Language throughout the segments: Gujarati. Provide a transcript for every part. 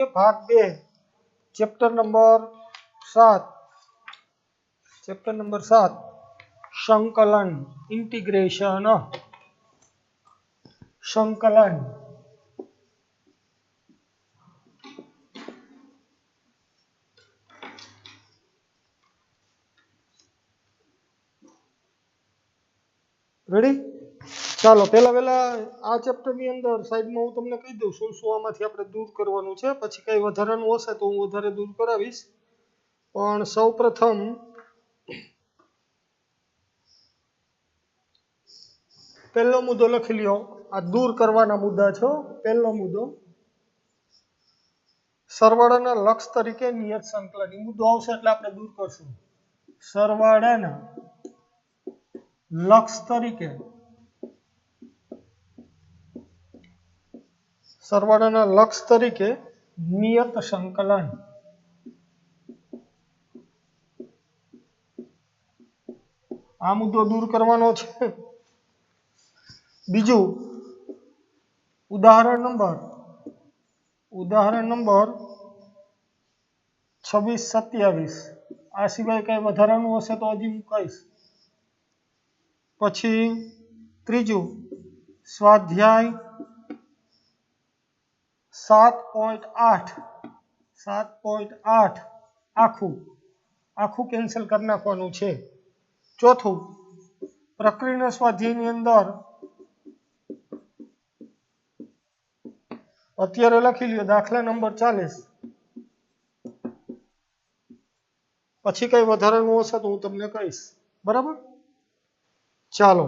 भाग 2 चैप्टर नंबर 7 संकलन इंटीग्रेशन संकलन रेडी चलो पहला आ चैप्टर ની અંદર સાઈડ માં હું તમને કહી દઉં શું આમાંથી આપણે દૂર કરવાનું છે પછી કઈ વધારાનું હશે તો હું વધારે દૂર કરાવીશ પણ સૌપ્રથમ પહેલો મુદ્દો લખી લ્યો આ દૂર કરવાના મુદ્દા છે પહેલો મુદ્દો સરવાળાના લક્ષ તરીકે નિયત સંકલન એ મુદ્દો આવશે એટલે આપણે દૂર કરશું સરવાળાના લક્ષ તરીકે સરવાળાના લક્ષ તરીકે નિયત સંકલન આ મુદ્દો દૂર કરવાનો છે બીજું ઉદાહરણ નંબર 26-27 આ સિવાય કઈ વધારાનું હશે તો હજી હું કહીશ પછી ત્રીજું સ્વાધ્યાય 7.8 આખું કેન્સલ કરી નાખવાનું છે ચોથું પ્રક્રિયા સ્વાધ્યાયની અંદર અત્યારે લખી લ્યો દાખલા નંબર 40 પછી કઈ વધારાનું હશે તો હું તમને કહીશ બરાબર ચાલો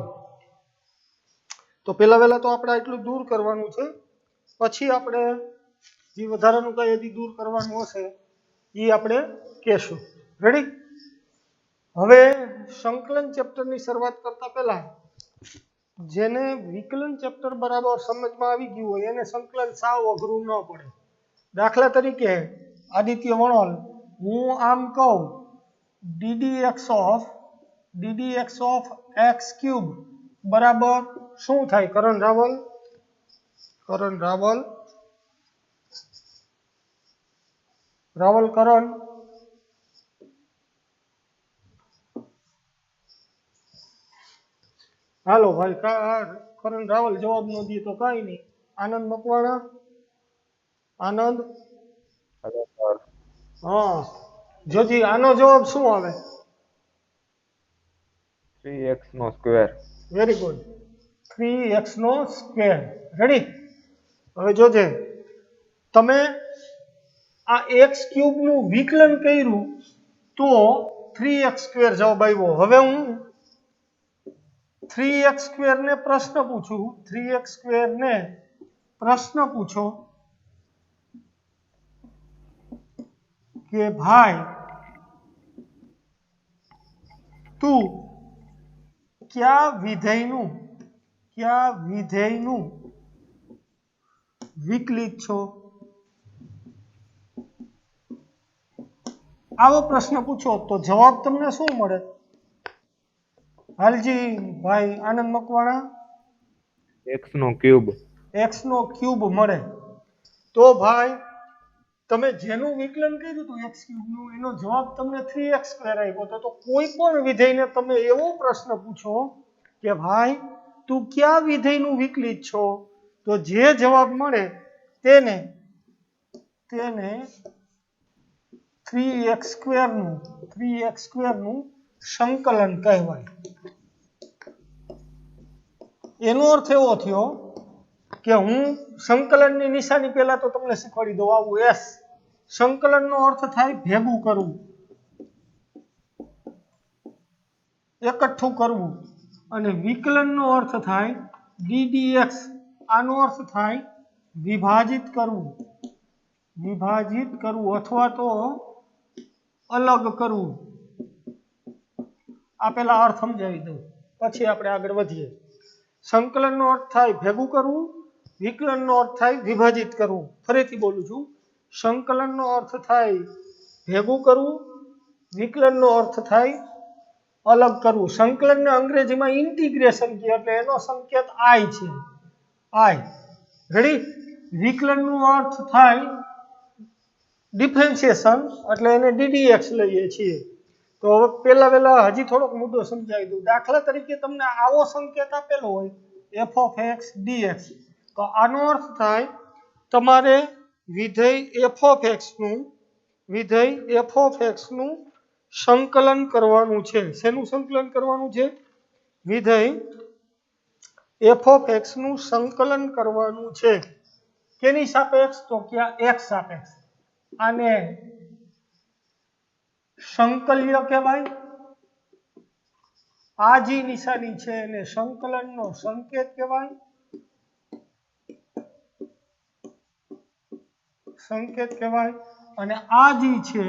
તો પહેલા તો આપણે એટલું દૂર કરવાનું છે પછી આપણે જે વધારાનું કઈ હજી દૂર કરવાનું હશે એ આપણે કહેશું રેડી હવે સંકલન ચેપ્ટરની શરૂઆત કરતા પહેલા જેને વિકલન ચેપ્ટર બરાબર સમજમાં આવી ગયું હોય એને સંકલન સાવ અઘરું ન પડે દાખલા તરીકે આદિત્ય વણોલ હું આમ કહું ddx of x cube બરાબર શું થાય કરણ રાવલ હાલો ભાઈ કરણ રાવલ જવાબ ન દે તો કઈ નહીં આનંદ મકવાણા આનંદ હા જોજી આનો જવાબ શું આવે 3x નો સ્ક્વેર વેરી ગુડ 3x નો સ્ક્વેર રેડી હવે જોજે તમે આ x ક્યુબ નું વિકલન કર્યું તો 3x સ્ક્વેર જવાબ આવ્યો હવે હું 3x સ્ક્વેર ને પ્રશ્ન પૂછો કે ભાઈ તું કયા વિધેયનું વિકલિત છો આવો પ્રશ્ન પૂછો તો જવાબ તમને શું મળે હાલજી ભાઈ આનંદ મકવાણા x નો ક્યુબ મળે તો ભાઈ તમે જેનું વિકલન કર્યું હતું x ક્યુબ નું એનો જવાબ તમને 3x સ્ક્વેર આવ્યો તો કોઈ પણ વિધેયને તમે એવો પ્રશ્ન પૂછો કે ભાઈ તું કયા વિધેયનું વિકલિત છો તો જે જવાબ મળે તેને 3x સ્ક્વેરનું સંકલન કહેવાય એનો અર્થ એવો થયો કે હું સંકલનની નિશાની પહેલા તો તમને શીખવાડી દઉં આવું s સંકલનનો અર્થ થાય ભેગું કરવું એકઠું કરવું અને વિકલનનો અર્થ થાય ddx આનો અર્થ થાય વિભાજિત કરવું અથવા તો અલગ કરવું આ પહેલા અર્થ સમજાવી દઉં પછી આપણે આગળ વધીએ સંકલનનો અર્થ થાય ભેગું કરવું વિકલનનો અર્થ થાય વિભાજિત કરવું ફરીથી બોલું છું સંકલનનો અર્થ થાય ભેગું કરવું વિકલનનો અર્થ થાય અલગ કરવું સંકલનને અંગ્રેજીમાં ઇન્ટિગ્રેશન કહે એટલે એનો સંકેત i છે i રેડી વિકલનનો અર્થ થાય ડિફરન્શિએશન એટલે એને ddx લઈએ છીએ. તો હવે પહેલા હજી થોડોક મુદ્દો સમજાવી દઉં. દાખલા તરીકે તમને આવો સંકેત આપેલો હોય f of x dx, તો આનો અર્થ થાય તમારે વિધેય f of x નું સંકલન કરવાનું છે. શેનું સંકલન કરવાનું છે? વિધેય f of x નું સંકલન કરવાનું છે. કેની સાપેક્ષ? તો ક્યાં x સાપેક્ષ. આને સંકલ્ય કહેવાય. આ જે નિશાની છે એને સંકલનનો સંકેત કહેવાય. સંકેત કહેવાય. અને આ જે છે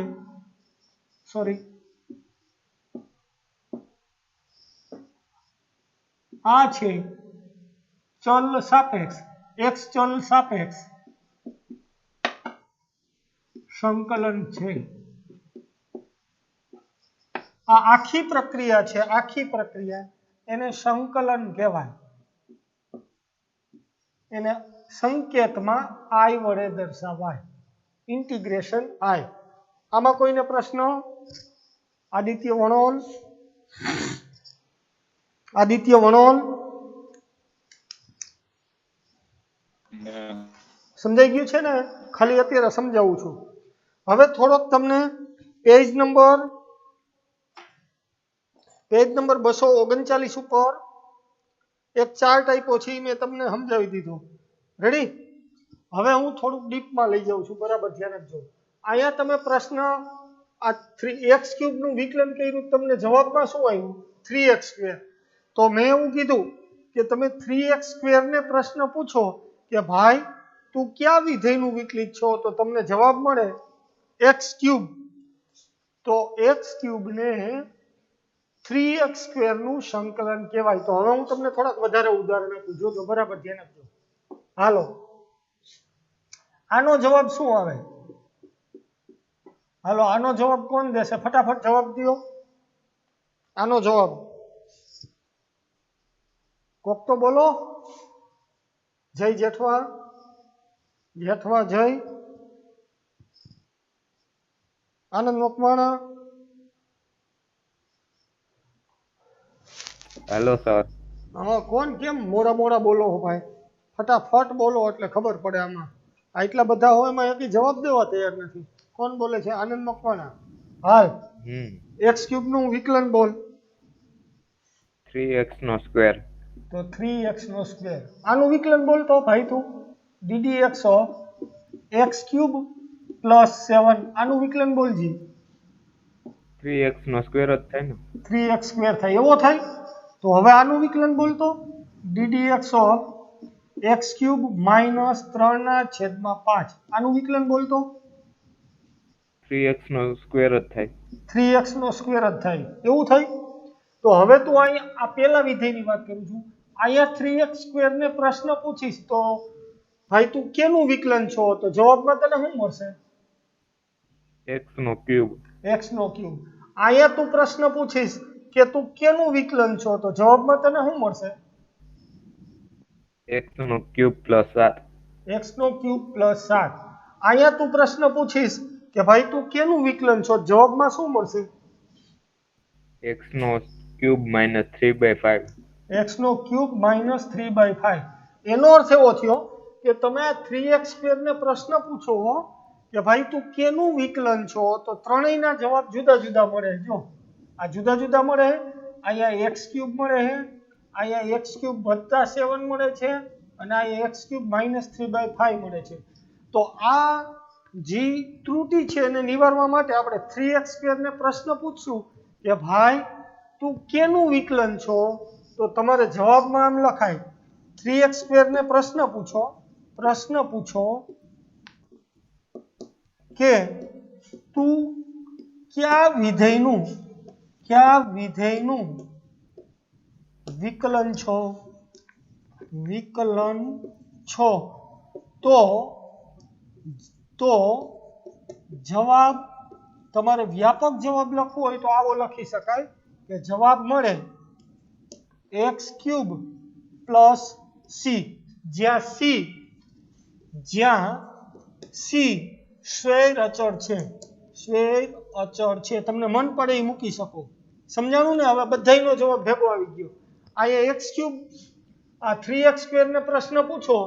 આ છે ચલ સાપેક્ષ, x ચલ સાપેક્ષ સંકલન છે. આ આખી પ્રક્રિયા છે, આખી પ્રક્રિયા એને સંકલન કહેવાય. એને સંકેતમાં i વડે દર્શાવાય. Integration i. આમાં કોઈને પ્રશ્ન? આદિત્ય વણોલ, સમજાઈ ગયું છે ને? ખાલી અત્યારે સમજાવું છું. હવે થોડોક તમને પેજ નંબર 239 ઉપર એક ચાર્ટ આપ્યો છે, મેં તમને સમજાવી દીધો. રેડી? હવે હું થોડુંક ડીપમાં લઈ જાઉં છું, બરાબર ધ્યાન આપજો. અહીંયા તમે પ્રશ્ન આ 3x³ નું વિકલન કર્યું, તમને જવાબમાં શું આવ્યું? 3x². તો મેં એવું કીધું કે તમે 3x² ને પ્રશ્ન પૂછો કે ભાઈ તું કયા વિધેયનું વિકલિત છો, તો તમને જવાબ મળે x³. તો x³ ને 3x² નું સંકલન કહેવાય. તો હવે હું તમને થોડાક વધારે ઉદાહરણ આપું, જોજો બરાબર ધ્યાન આપજો. હાલો, આનો જવાબ શું આવે? હાલો, આનો જવાબ કોણ દેશે? ફટાફટ જવાબ દો. આનો જવાબ કોક તો બોલો. જય જેઠવા, જય આનંદ મકવાણા. Hello sir. હા, કોણ? કેમ મોડા બોલો ભાઈ? ફટાફટ બોલો એટલે ખબર પડે. આમાં આટલા બધા હોય, એમાં એકી જવાબ દેવા તૈયાર નથી. કોણ બોલે છે? આનંદ મકવાણા. હાલ, x³ નું વિકલન બોલ. 3x². તો 3x². આનું વિકલન બોલ તો ભાઈ તું. ddx of x³ + 7. આનું વિકલન બોલજી. 3x² જ થાય ને? 3x² થાય, એવો થાય. તો હવે આનું વિકલન બોલતો. ddx of x³ - 3/5. આનું વિકલન બોલતો. 3x² જ થાય. 3x² જ થાય, એવું થાય. તો હવે તું અહીંયા આ પેલા વિધેયની વાત કરું છું. અહીંયા 3x² ને પ્રશ્ન પૂછીશ તો ભાઈ તું કેનું વિકલન છો, તો જવાબમાં તને શું મળશે? x³. અહીંયા તું પ્રશ્ન પૂછીશ કે તું કેનું વિકલન છો, તો જવાબમાં તને શું મળશે? x³ + 7. x³ + 7. અહીંયા તું પ્રશ્ન પૂછીશ કે ભાઈ તું કેનું વિકલન છો, જવાબમાં શું મળશે? x³ - 3/5. x³ - 3/5. એનો અર્થ એવો થયો કે તમે આ 3x² ને પ્રશ્ન પૂછો કે ભાઈ તું કેનું વિકલન છો, તો ત્રણેયના જવાબ જુદા જુદા મળે. જો આ જુદા જુદા મળે. અહીંયા x³ મળે છે, અહીંયા x³ + 7 મળે છે, અને અહીંયા x³ - 3/5 મળે છે. તો આ જે ત્રુટિ છે એને નિવારવા માટે આપણે 3x² ને પ્રશ્ન પૂછશું કે ભાઈ તું કેનું વિકલન છો, તો તમારે જવાબમાં આમ લખાય 3x² ને પ્રશ્ન પૂછો કે તું કયા વિધેયનું વિકલન છો. તો જવાબ તમારે વ્યાપક જવાબ લખવો હોય તો આવો લખી શકાય કે જવાબ મળે x³ + c. જ્યાં c સ્વૈર અચળ છે, સ્વૈર અચળ છે. તમને મન પડે એ મૂકી શકો. સમજાણું ને? હવે બધાયનો જવાબ ભેગો આવી ગયો. અહીંયા x³ આ 3x² ને પ્રશ્ન પૂછો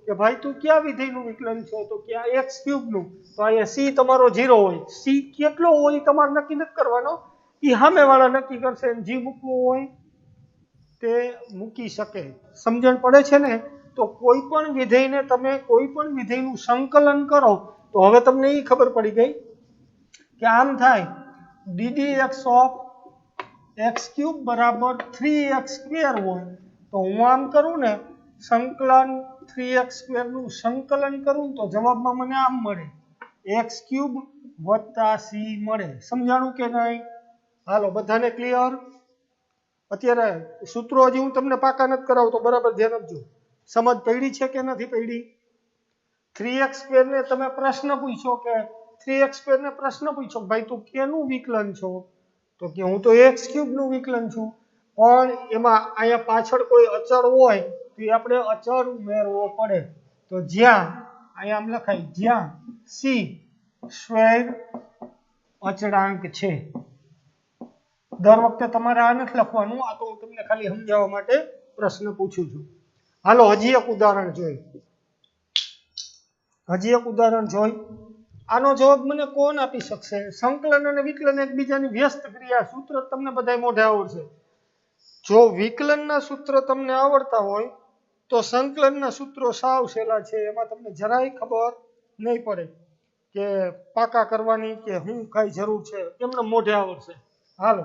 કે ભાઈ તું કયા વિધેયનું વિકલન છે, તો કે આ x³ નું. તો અહીંયા c તમારો 0 હોય. c કેટલો હોય તમારે નક્કી નથી કરવાનો, એ સામેવાળા નક્કી કરશે. g મૂકવો હોય તે મૂકી શકે. સમજણ પડે છે ને? તો કોઈ પણ વિધેયને તમે કોઈ પણ વિધેયનું સંકલન કરો તો હવે તમને એ ખબર પડી ગઈ કે આમ થાય ddx ઓફ x³ બરાબર 3x² હોય. તો હું આમ કરું ને, સંકલન 3x² નું સંકલન કરું તો જવાબમાં મને આમ મળે, x³ વત્તા c મળે. સમજાણું કે નહીં? હાલો, બધાને ક્લિયર? અત્યારે સૂત્રો હજી હું તમને પાકા નથી કરાવતો, બરાબર ધ્યાન આપજો. સમજ પડી છે કે નથી પડી? 3x² ને તમે પ્રશ્ન પૂછ્યો કે 3x² ને પ્રશ્ન પૂછ્યો ભાઈ તું કેનું વિકલન છો, તો કે હું તો x³ નું વિકલન છું. પણ એમાં અહીંયા પાછળ કોઈ અચળ હોય તો એ આપણે અચળ ઉમેરવો પડે. તો જ્યાં અહીંયા આમ લખાય, જ્યાં c સ્વૈર અચળાંક છે. દર વખતે તમારે આ નથી લખવાનું, આ તો હું તમને ખાલી સમજાવવા માટે પ્રશ્ન પૂછું છું. હાલો, હજી એક ઉદાહરણ જોઈ. આનો જવાબ મને કોણ આપી શકશે? સંકલન અને વિકલન એકબીજાની વ્યસ્ત ક્રિયા. સૂત્ર તમને બધાય મોઢે આવડશે. જો વિકલનના સૂત્ર તમને આવડતા હોય તો સંકલનના સૂત્રો સાવ સહેલા છે. એમાં તમને જરાય ખબર નહીં પડે કે પાકા કરવાની કે શું કાંઈ જરૂર છે, એમને મોઢે આવડશે. હાલો,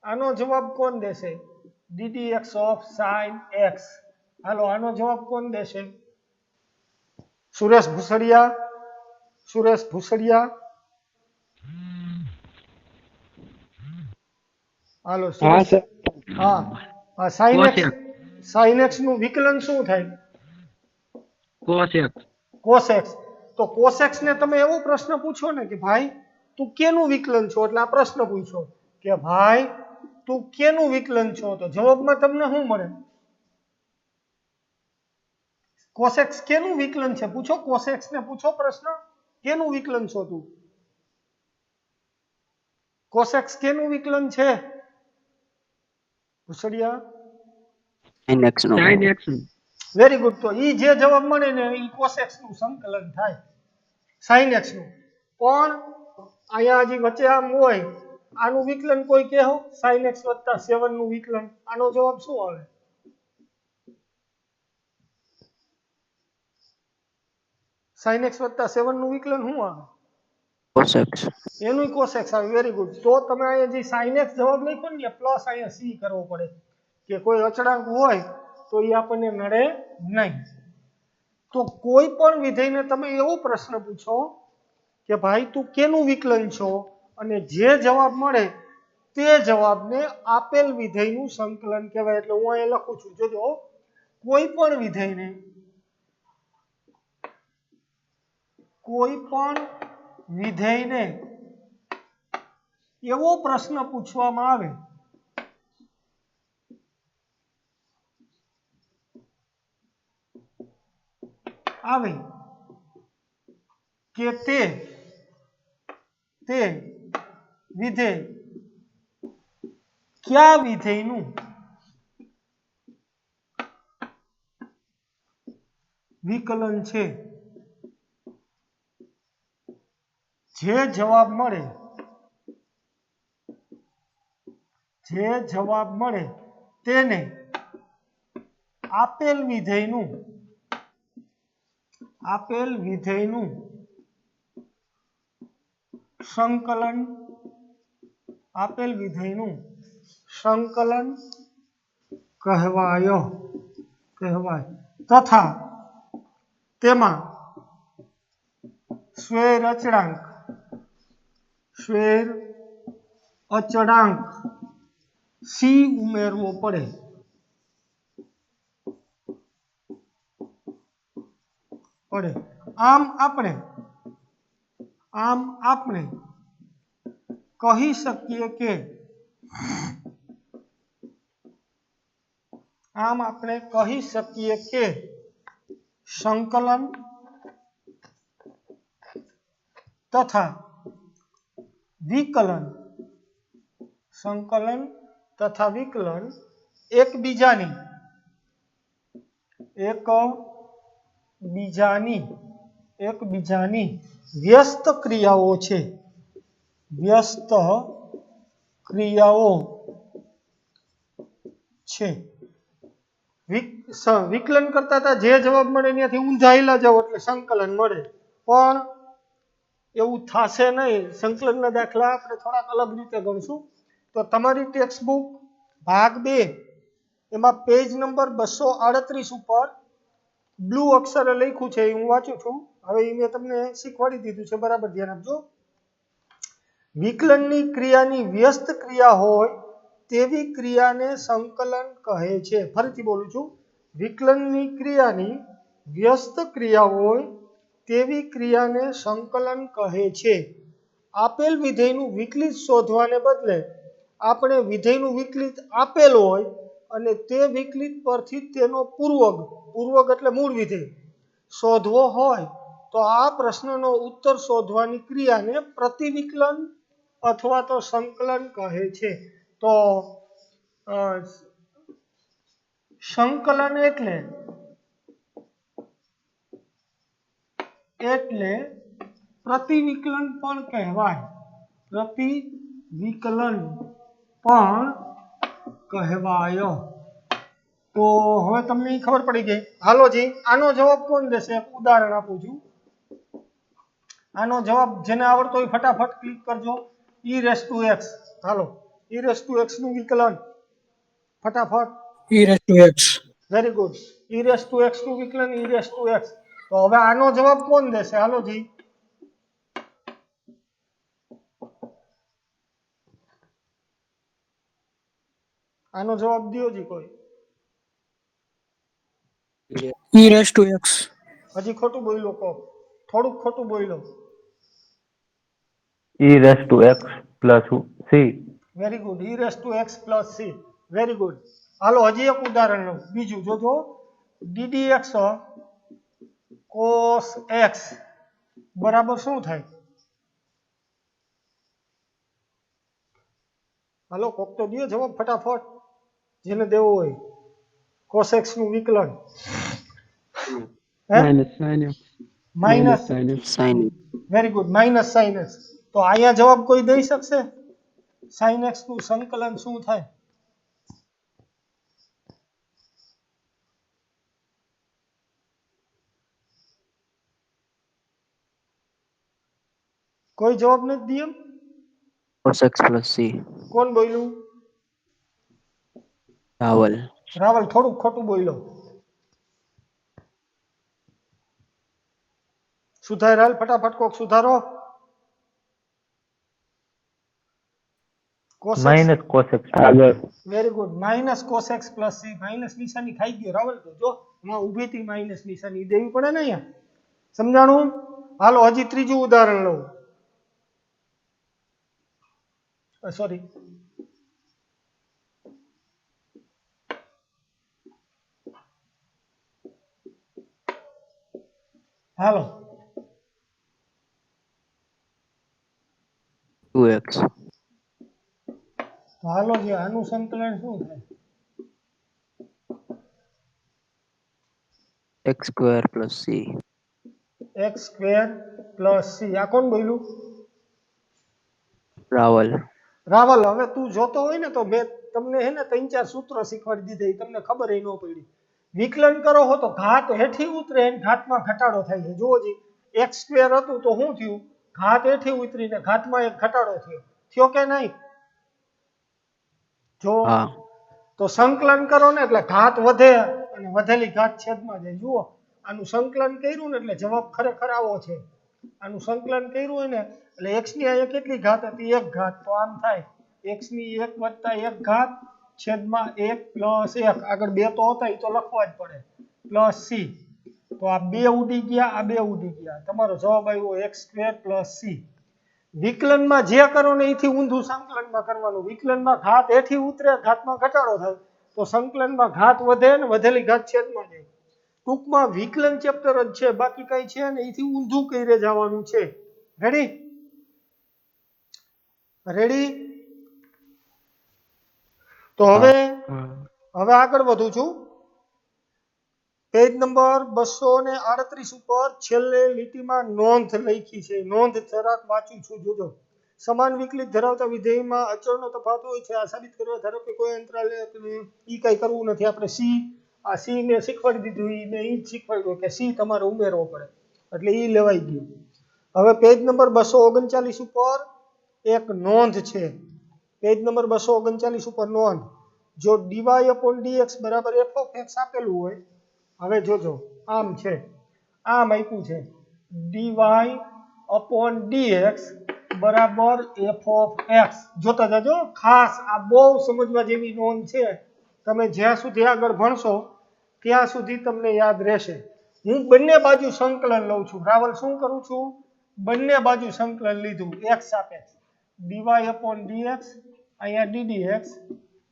આનો જવાબ કોણ દેશે? ddx of sin x. હાલો, આનો જવાબ કોણ દેશે? સુરેશ ભૂસડિયા. હાલો, સુરેશ. હા, sin x નું વિકલન શું થાય? cos x. તો cos x ને તમે એવો પ્રશ્ન પૂછો ને કે ભાઈ તું કેનું વિકલન છો, એટલે આ પ્રશ્ન પૂછો કે ભાઈ તું કેનું વિકલન છો, તો જવાબમાં તમને શું મળે? cos x કેનું વિકલન છે પૂછો. cos x ને પૂછો પ્રશ્ન, કેનું વિકલન છો તું? cos x કેનું વિકલન છે? ભૂસડિયા. sin x નું. Very good. તો ઈ જે જવાબ મળે ને ઈ cos x નું સંકલન થાય, sin x નું. પણ અહીંયા હજી વચ્ચે આમ હોય, આનું વિકલન કોઈ કહો, sin x વત્તા 7 નું વિકલન. આનો જવાબ શું આવે? sin x વત્તા 7 નું વિકલન શું આવે? cos x. એનું cos x આવે. Very good. તો તમે અહીંયા જે sin x જવાબ લખ્યો ને પ્લસ અહીંયા c કરવો પડે કે કોઈ અચળાંક હોય તો એ આપણને નડે નહીં. તો કોઈ પણ વિધેયને તમે એવો પ્રશ્ન પૂછો કે ભાઈ તું કેનું વિકલન છો, અને જે જવાબ મળે તે જવાબને આપેલ વિધેયનું સંકલન કહેવાય. એટલે હું અહીંયા લખું છું, જોજો, કોઈ પણ વિધેયને એવો પ્રશ્ન પૂછવામાં આવે કે તે વિધેય કયા વિધેયનું વિકલન છે, જે જવાબ મળે તેને આપેલ વિધેયનું સંકલન કહેવાય. તથા તેમાં સ્વૈર અચળાંક c ઉમેરવો પડે. આમ આપણે કહી શકીએ કે સંકલન તથા વિકલન સંકલન તથા વિકલન એકબીજાની વ્યસ્ત ક્રિયાઓ છે. વ્યસ્ત ક્રિયાઓ છે. વિકલન કરતા હતા જે જવાબ મળે ત્યાંથી ઊંધા હાલ્યા જાવ એટલે સંકલન મળે, પણ એવું થશે નહીં. સંકલનના દાખલા આપણે થોડાક અલગ રીતે ગણશું. તો તમારી ટેક્સ્ટ બુક ભાગ 2 એમાં પેજ નંબર 238 ઉપર બ્લુ અક્ષરે લખ્યું છે, એ હું વાંચું છું. હવે એ મેં તમને શીખવાડી દીધું છે, બરાબર ધ્યાન આપજો. વિકલનની ક્રિયાની વ્યસ્ત ક્રિયા હોય તેવી ક્રિયાને સંકલન કહે છે. ફરીથી બોલું છું. વિકલનની ક્રિયાની વ્યસ્ત ક્રિયા હોય તેવી ક્રિયાને સંકલન કહે છે. આપેલ વિધેયનું વિકલિત શોધવાને બદલે આપણે વિધેયનું વિકલિત આપેલ હોય અને તે વિકલિત પરથી તેનો પૂર્વગ એટલે મૂળ વિધેય શોધવો હોય તો આ પ્રશ્નનો ઉત્તર શોધવાની ક્રિયાને પ્રતિવિકલન અથવા તો સંકલન કહે છે. તો સંકલન એટલે પ્રતિવિકલન પણ કહેવાય. પ્રતિવિકલન પણ કહેવાય. તો હવે તમને ખબર પડી ગઈ. હાલો જી, આનો જવાબ કોણ દેશે? એક ઉદાહરણ આપું છું. આનો જવાબ જેને આવડતો હોય ફટાફટ ક્લિક કરજો. e⁻x. હાલો, e⁻x નું વિકલન ફટાફટ. e⁻x. Very good. e⁻x નું વિકલન e⁻x. તો હવે આનો જવાબ કોણ દેશે? હાલો જી, આનો જવાબ દો જી કોઈ. e⁻x. હજી ખોટું બોલ્યો કો, થોડુંક ખોટું બોલ્યો. e⁻x plus c. Very good. e⁻x plus c. Very good. હાલો હજી એક ઉદાહરણ લઉં. બીજું જોજો. ddx cos x બરાબર શું થાય? હાલો કોક તો દો જવાબ ફટાફટ, જેને દેવો હોય. cos x નું વિકલન minus sin. Very good, minus sin x. તો અહીંયા જવાબ કોઈ દઈ શકશે? sin x નું સંકલન શું થાય? કોઈ જવાબ નથી દે એમ? cos x plus c. કોણ બોલ્યું? રાવલ. રાવલ થોડુંક ખોટું બોલ્યો. સુધાર ફટાફટ કોક સુધારો. minus cos x. Very good. Minus cos x plus c. Minus નિશાની ખાઈ ગયો રાવલ. તો જો એમાં ઊભી હતી માઇનસ નિશાની, દેવી પડે ને અહીંયા. સમજાણું? હાલો હજી ત્રીજું ઉદાહરણ લઉં. સોરી, હાલો 2x. તો હાલો જે આનું સંકલન શું થાય? x square plus c. x square plus c. આ કોણ બોલ્યું? રાવલ. રાવલ. હવે તું જોતો હોય ને તો મેં તમને હે ને 3-4 સૂત્રો શીખવાડી દીધા, તમને ખબર ન પડી. વિકલન કરો હો તો ઘાત હેઠી ઉતરે અને ઘાતમાં ઘટાડો થાય છે. જુઓ જી, x સ્ક્વેર હતું તો શું થયું? ઘાત હેઠી ઉતરીને ઘાતમાં એક ઘટાડો થયો કે નહીં? જો તો સંકલન કરો ને એટલે ઘાત વધે અને વધેલી ઘાત છેદમાં જાય. જુઓ, આનું સંકલન કર્યું ને એટલે જવાબ ખરેખર આવો છે. આનું સંકલન કર્યું હોય ને એટલે x ની અહીંયા કેટલી ઘાત હતી? 1 ઘાત. તો આમ થાય x ની 1 વત્તા 1 ઘાત છેદમાં 1 પ્લસ 1. આગળ 2 તો હતા, એ તો લખવા જ પડે. Plus c. તો આ 2 ઉડી ગયા, આ 2 ઉડી ગયા. તમારો જવાબ આવ્યો x સ્ક્વેર પ્લસ c. વિકલનમાં જે કરો ને એથી ઊંધું સંકલનમાં કરવાનું. વિકલનમાં ઘાત હેઠી ઉતરે, ઘાતમાં ઘટાડો થાય. તો સંકલનમાં ઘાત વધે ને વધેલી ઘાત છેદમાં જાય. ટૂંકમાં વિકલન ચેપ્ટર જ છે, બાકી કઈ છે ને, એથી ઊંધું કરી જવાનું છે. રેડી? રેડી? તો હવે આગળ વધું છું. પેજ નંબર 238 ઉપર છેલ્લે લીટીમાં નોંધ લખી છે. નોંધ જરાક વાંચું છું, જોજો. સમાન વિકલિત ધરાવતા વિધેયમાં અચળનો તફાવત હોય છે. આ સાબિત કરવા ધારો કે કોઈ અંતરાલે ઈ કઈ કરવું નથી. આપણે સી ને શીખવાડી દીધું, ઈ જ શીખવાડ્યું કે સી તમારે ઉમેરવો પડે, એટલે ઈ લેવાઈ ગયું. હવે પેજ નંબર 239 ઉપર એક નોંધ છે. પેજ નંબર 239 ઉપર નોંધ. જો dy/dx બરાબર f of x આપેલું હોય, હવે જોજો, આમ છે, આમ આપ્યું છે dy/dx બરાબર f of x. જોતા જાજો, ખાસ આ બહુ સમજવા જેવી નોંધ છે. તમે જ્યાં સુધી આગળ ભણશો ત્યાં સુધી તમને યાદ રહેશે. હું બંને બાજુ સંકલન લઉં છું. રાવલ શું કરું છું? બંને બાજુ સંકલન લીધું, x સાપેક્ષ. dy/dx અહીંયા ddx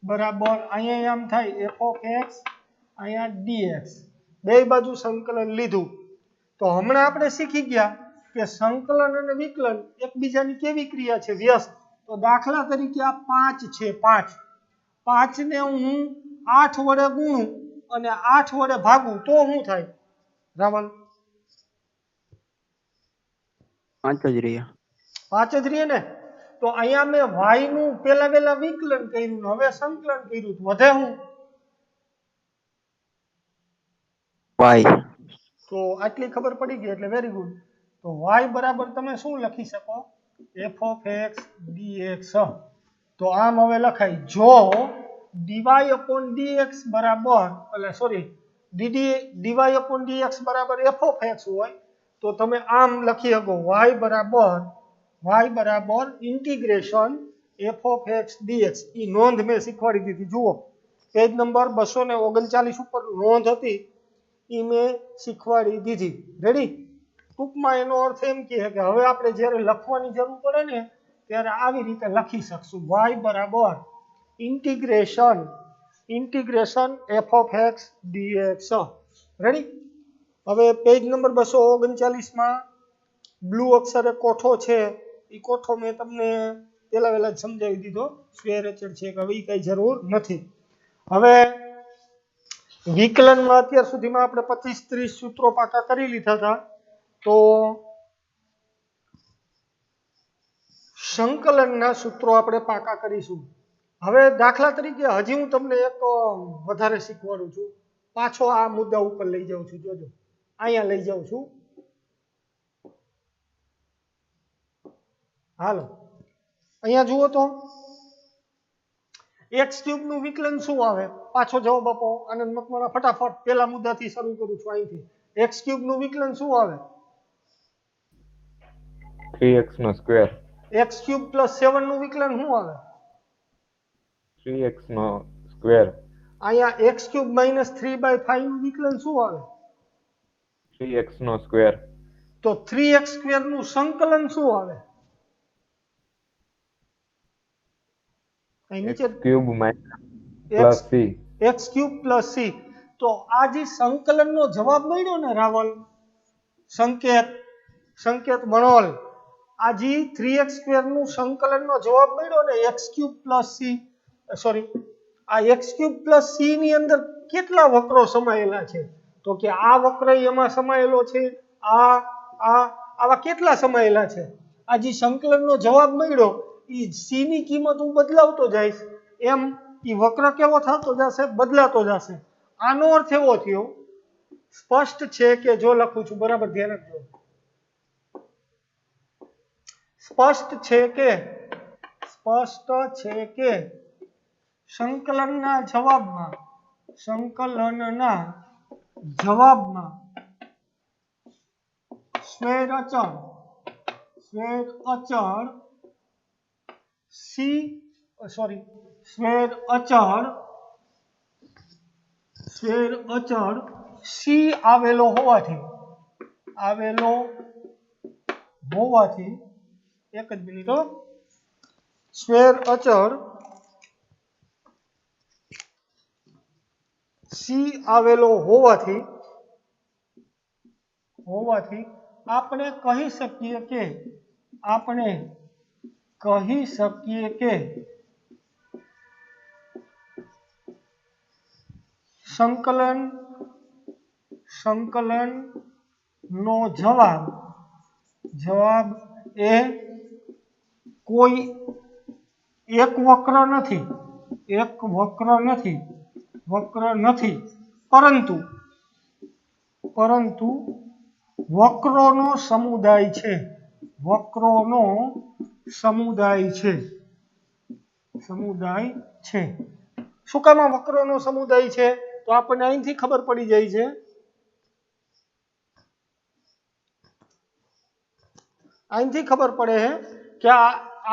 બરાબર અહીંયા આમ થાય f of x અહીંયા dx. બે બાજુ સંકલન લીધું. તો હમણાં આપણે શીખી ગયા કે સંકલન અને વિકલન એકબીજાની કેવી ક્રિયા છે? વ્યસ્ત. તો દાખલા તરીકે આ 5 છે, 5 ને હું 8 વડે ગુણું અને 8 વડે ભાગું તો શું થાય રાવલ? 5 જ રહ્યા. 5 જ રહે ને? તો અહીંયા મેં y નું પહેલા વિકલન કર્યું, હવે સંકલન કર્યું, વધે હું? y. તો આટલી ખબર પડી ગઈ એટલે વેરી ગુડ. તો y બરાબર તમે શું લખી શકો? f of x dx. તો આમ હવે લખાય, જો dy/dx બરાબર dy/dx બરાબર f of x હોય તો તમે આમ લખી શકો y બરાબર integration f of x dx. ઈ નોંધ મેં શીખવાડી દીધી, જુઓ પેજ નંબર 239 ઉપર નોંધ હતી, ઈ મેં શીખવાડી દીધી. રેડી? ટૂંકમાં એનો અર્થ એમ કે હવે આપણે જ્યારે લખવાની જરૂર પડે ને ત્યારે આવી રીતે લખી શકશું, y બરાબર integration f of x dx. Ready? હવે પેજ નંબર 239 માં બ્લુ અક્ષરે કોઠો છે, એ કોઠો મેં તમને પહેલા જ સમજાવી દીધો, સ્ક્વેર અચળ છે કે હવે એ કઈ જરૂર નથી. હવે વિકલનમાં અત્યાર સુધીમાં આપણે 25-30 સૂત્રો પાકા કરી લીધા હતા. તો સંકલનના સૂત્રો આપણે પાકા કરીશું. હવે દાખલા તરીકે હજી હું તમને એક વધારે શીખવાડું છું. પાછો આ મુદ્દા ઉપર લઈ જાઉં છું, જોજો અહીંયા લઈ જાઉં છું. હાલો અહીંયા જુઓ તો x³ નું વિકલન શું આવે? પાછો જવાબ આપો. આનંદ મકવાણા ફટાફટ પેલા મુદ્દાથી શરૂ કરું છું અહીંથી. x³ નું વિકલન શું આવે? 3x નો સ્ક્વેર. x³ + 7 નું વિકલન શું આવે? 3x નો સ્ક્વેર. અહીંયા x³ - 3/5 નું વિકલન શું આવે? 3x નો સ્ક્વેર. તો 3x² નું સંકલન શું આવે? અહીં નીચે x³ + c. x³ + c. તો આ જે સંકલનનો જવાબ મળ્યો ને રાવલ, સંકેત મણોલ, આ જે 3x² નું સંકલનનો જવાબ મળ્યો ને x³ + c, સોરી આ x³ + c ની અંદર કેટલા વક્રો સમાયેલા છે? તો કે આ વક્ર એમાં સમાયેલો છે, આવા કેટલા સમાયેલા છે? આ જે સંકલનનો જવાબ મળ્યો એ c ની કિંમત હું બદલાવતો જઈશ, એમ એ વક્ર કેવો થતો જશે? બદલાતો જશે. આનો અર્થ એવો થયો, સ્પષ્ટ છે કે જો લખું છું બરાબર ધ્યાન આપજો, સ્પષ્ટ છે કે સંકલનના જવાબમાં સ્ક્વેર અચળ c આવેલો હોવાથી એક જ મિનિટ, સ્ક્વેર અચળ c આવેલો હોવાથી આપણે કહી શકીએ કે આપણે કહી શકીએ કે સંકલન નો જવાબ એ કોઈ એક વક્ર નથી પરંતુ વક્રોનો સમુદાય છે. શું કામ આ વક્રોનો સમુદાય છે? તો આપણને અહીંથી ખબર પડી જાય છે. અહીંથી ખબર પડે છે કે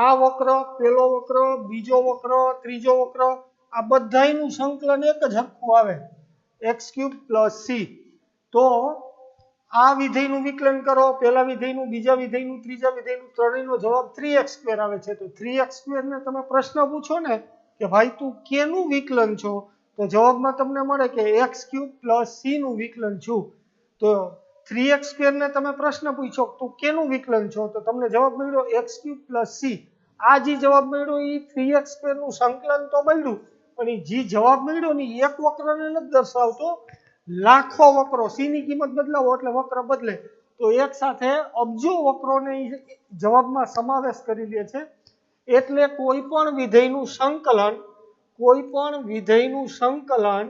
આ વક્ર, પેલો વક્ર, બીજો વક્ર, ત્રીજો વક્ર, આ બધાયનું સંકલન એક જ હરખું આવે, x³ + c. તો આ વિધેયનું વિકલન કરો, પહેલા વિધેયનું, બીજા વિધેયનું, ત્રીજા વિધેયનું, ત્રણેયનો જવાબ 3x² આવે છે. તો 3x² ને તમે પ્રશ્ન પૂછો ને કે ભાઈ તું કેનું વિકલન છો, તો જવાબમાં તમને મળે કે x³ + c નું વિકલન છું. તો 3x² ને તમે પ્રશ્ન પૂછો તું કેનું વિકલન છો, તો તમને જવાબ મળ્યો x³ + c. આ જે જવાબ મળ્યો એ 3x² નું સંકલન તો મળ્યું, પણ એ જે જવાબ મળ્યો ને એક વક્રને નથી દર્શાવતો, લાખો વક્રો, c ની કિંમત બદલાવો એટલે વક્ર બદલે. તો એક સાથે અબજો વક્રોને જવાબમાં સમાવેશ કરી લે છે. એટલે કોઈ પણ વિધેયનું સંકલન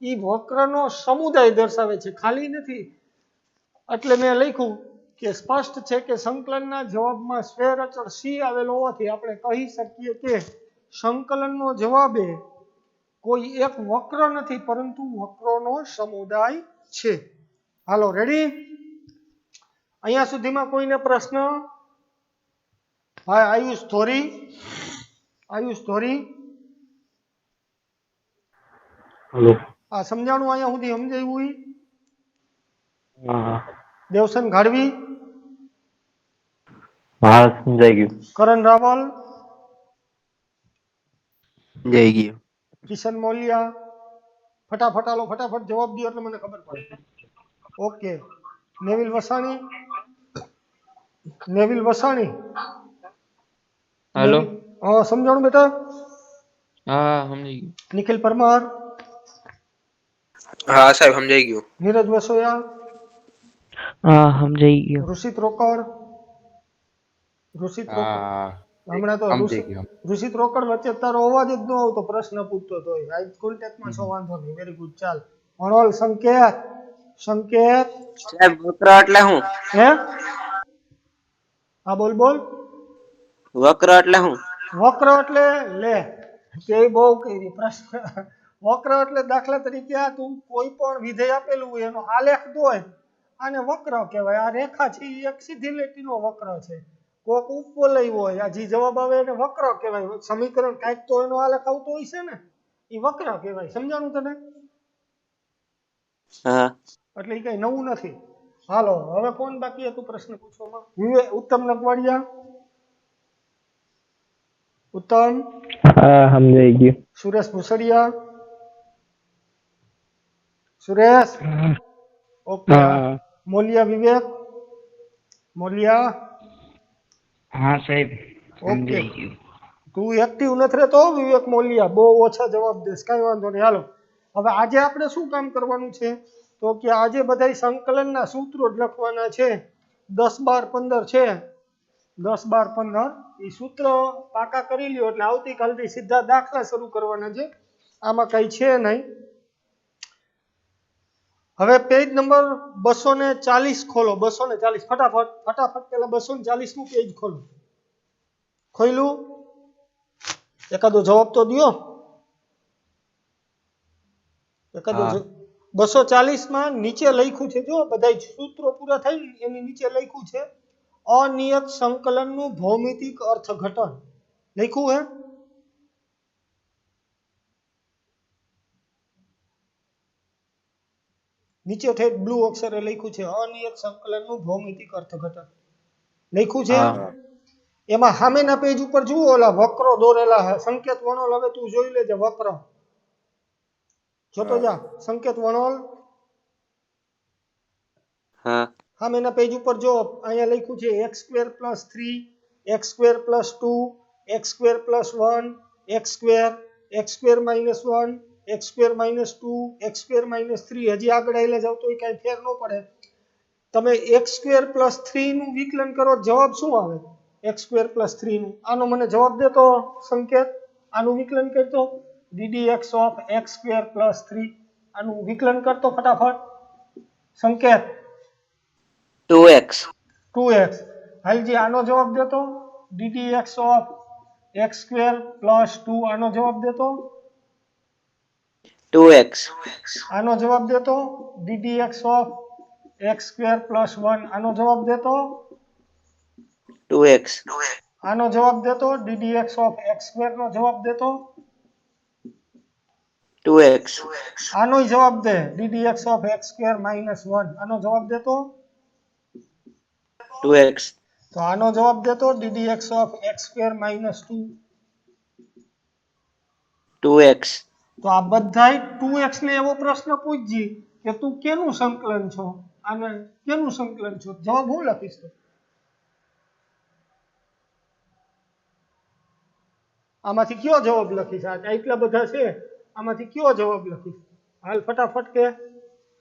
એ વક્રનો સમુદાય દર્શાવે છે, ખાલી નથી. એટલે મેં લખ્યું કે સ્પષ્ટ છે કે સંકલનના જવાબમાં સ્ક્વેર અચળ c આવેલો હોવાથી આપણે કહી શકીએ કે સંકલનનો જવાબ એ કોઈ એક વક્ર નથી પરંતુ વક્રોનો સમુદાય છે. હાલો રેડી? અહીંયા સુધીમાં કોઈને પ્રશ્ન? હા, આયુષ ધોરી હલો. આ સમજાણું અહીંયા સુધી સમજાયું? હા દેવસન ઘાડવી, હા સમજાઈ ગયું. કરણ રાવલ, જઈ ગયું. કિશન મોલિયા, ફટાફટ જવાબ દો એટલે મને ખબર પડે. ઓકે. નેવિલ વસાણી હાલો. હા સમજાણું બેટા? હા સમજી ગયું. નિખિલ પરમાર, હા સાહેબ સમજાઈ ગયું. નીરજ વસોયા, હા સમજાઈ ગયું. ઋષિત રોકડ, હા હમણાં તો સમજી ગયો. ઋષિત રોકડ વચ્ચે તારો અવાજ જ ન આવતો, પ્રશ્ન પૂછતો તો આઈ કોન્ટેક્ટમાં છો, વાંધો નહીં, વેરી ગુડ. ચાલ મણોલ સંકેત સાહેબ વક્ર એટલે શું? હે? હા બોલ. વક્ર એટલે શું? વક્ર એટલે લે તે બહુ કરી પ્રશ્ન. વક્ર એટલે દાખલા તરીકે આ તું કોઈ પણ વિધેય આપેલું હોય એનો આલેખ દોય, આને વક્ર કહેવાય. આ રેખા છે એ એક સીધી લીટીનો વક્ર છે. કોક ઉપવલય હોય, આ જે જવાબ આવે એને વક્ર કહેવાય. સમીકરણ કાંઈક તો એનો આલેખ આવતો હોય છે ને, એ વક્ર કહેવાય. સમજાણું તને? હા. એટલે એ કઈ નવું નથી. હાલો હવે કોણ બાકી હતું પ્રશ્ન પૂછવામાં? ઉત્તમ નગવાડિયા, ઉત્તમ. હા સમજાઈ ગયું. સુરેશ ભૂસડિયા, સુરેશ. ઓકે. હા મોલિયા વિવેક, હા સાહેબ ઓકે. સમજાઈ ગયું. તું એક્ટિવ નથી રહેતો વિવેક મોલિયા, બહુ ઓછા જવાબ દેશ, કાંઈ વાંધો નહીં. હાલો હવે આજે આપણે શું કામ કરવાનું છે, તો કે આજે બધા સંકલનના સૂત્રો જ લખવાના છે. 10, 12, 15 છે. 10, 12, 15 એ સૂત્ર પાકા કરી લ્યો એટલે આવતીકાલથી સીધા દાખલા શરૂ કરવાના છે. આમાં કઈ છે નહીં. હવે પેજ નંબર 240 ખોલો. 240 ફટાફટ પેલા 240 નું પેજ ખોલો. ખોલ્યું? એકાદો જવાબ તો દો. 240 માં નીચે લખ્યું છે, જો બધા સૂત્રો પૂરા થઈ એની નીચે લખ્યું છે અનિયત સંકલનનું ભૌમિતિક અર્થઘટન. લખ્યું હે? નીચે ઠેઠ બ્લુ અક્ષરે લખ્યું છે અનિયત સંકલનનું ભૌમિતિક અર્થઘટન. લખ્યું છે? એમાં સામેના પેજ ઉપર જુઓ, ઓલા વક્રો દોરેલા છે, સંકેત વણોલ. હવે તું જોઈ લેજે વક્ર જોતો જા. સંકેત વણોલ હા. સામેના પેજ ઉપર જો, અહીંયા લખ્યું છે x² + 3 x square plus 2 x square plus 1 x square minus 1 x square minus 2 x square minus 3 હજી આગળ આવેલા જાવ તો કાંઈ ફેર ન પડે. તમે x સ્ક્વેર પ્લસ 3 નું વિકલન કરો જવાબ શું આવે? x સ્ક્વેર પ્લસ 3 નું. આનો મને જવાબ દેતો સંકેત. આનું વિકલન કરતો ddx of x square plus 3. આનું વિકલન કરતો ફટાફટ સંકેત. 2x 2x. હાલજી આનો જવાબ દેતો ddx of x square plus 2. આનો જવાબ દેતો 2x આનો જવાબ દેતો ddx of x square plus 1. આનો જવાબ દેતો 2x આનો જવાબ દેતો ddx ઓફ x સ્ક્વેર નો જવાબ દેતો 2x આનોય જવાબ દે ddx of x square minus 1. આનો જવાબ દેતો 2x તો આનો જવાબ દેતો ddx of x square minus 2. 2x તો આ બધાય 2x ને એવો પ્રશ્ન પૂછજી કે તું કેનું સંકલન છો, આને કેનું સંકલન છો, જવાબ હું લખીશ તો આમાંથી કયો જવાબ લખીશ? આ એટલા બધા છે આમાંથી કયો જવાબ લખીશ? હાલ ફટાફટ કે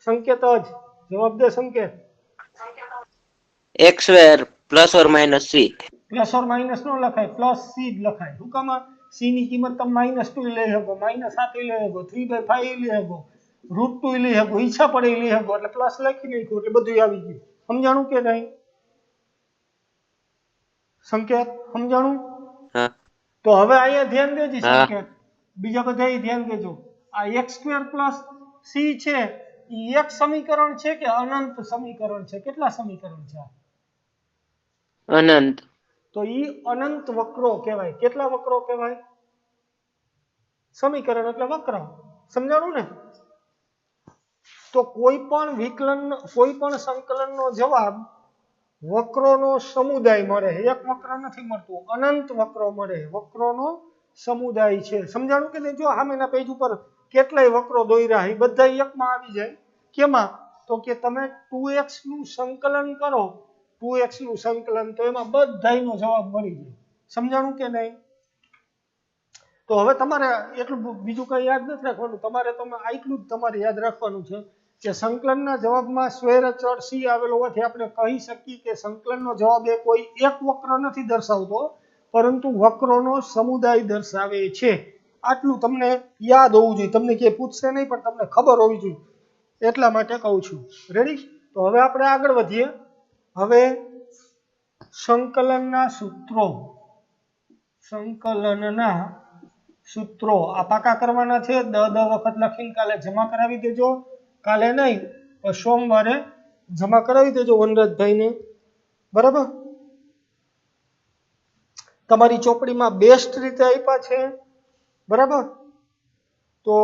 સંકેત જ જવાબ દે સંકેત. x square plus or minus 3 plus or minus નો લખાય, પ્લસ સી જ લખાય. શું કામ? સી ની કિંમત તમે -2 લઈ શકો, -7 લઈ શકો, 3/5 લઈ શકો, √2 લઈ શકો, ઈચ્છા પડે લઈ શકો, એટલે પ્લસ લખી નાખ્યું એટલે બધું આવી ગયું. સમજાણું કે નહીં સંકેત? સમજાણું? હા તો હવે અહીંયા ધ્યાન દેજો હા. સંકેત. બીજા બધા ધ્યાન દેજો. આ x સ્ક્વેર પ્લસ સી છે એ એક સમીકરણ છે કે અનંત સમીકરણ છે? કેટલા સમીકરણ છે? અનંત તો ઈ અનંત વક્રો કહેવાય. કેટલા વક્રો કહેવાય? સમીકરણ એટલે વક્ર. સમજાણું ને? તો કોઈ પણ વિકલન, કોઈ પણ સંકલનનો જવાબ વક્રોનો સમુદાય મળે. એક વક્ર નથી મળતું, અનંત વક્રો મળે. વક્રોનો સમુદાય છે. સમજાણું કે નહીં? જો સામેના પેજ ઉપર કેટલાય વક્રો દોર્યા એ બધા એકમાં આવી જાય. કેમાં? તો કે તમે 2x નું સંકલન કરો, 2x નું સંકલન, તો એમાં બધાયનો જવાબ મળી જાય. સમજાણું કે નહીં? તો હવે તમારે એટલું બીજું કંઈ યાદ નથી રાખવાનું. તમારે આટલું જ તમારે યાદ રાખવાનું છે કે સંકલનના જવાબમાં સ્વૈર અચળ સી આવેલો હોવાથી આપણે કહી શકીએ કે સંકલનનો જવાબ એ કોઈ એક વક્ર નથી દર્શાવતો, પરંતુ વક્રોનો સમુદાય દર્શાવે છે. આટલું તમને યાદ હોવું જોઈએ. તમને ક્યાંય પૂછશે નહીં પણ તમને ખબર હોવી જોઈએ, એટલા માટે કહું છું. રેડી? તો હવે આપણે આગળ વધીએ. હવે સંકલનના સૂત્રો, સંકલનના સૂત્રો આ પાકા કરવાના છે. 10 વખત લખીને કાલે જમા કરાવી દેજો. કાલે નહીં પણ સોમવારે જમા કરાવી દેજો વનરાજભાઈને. બરાબર? તમારી ચોપડીમાં બેસ્ટ રીતે આપ્યા છે. બરાબર? તો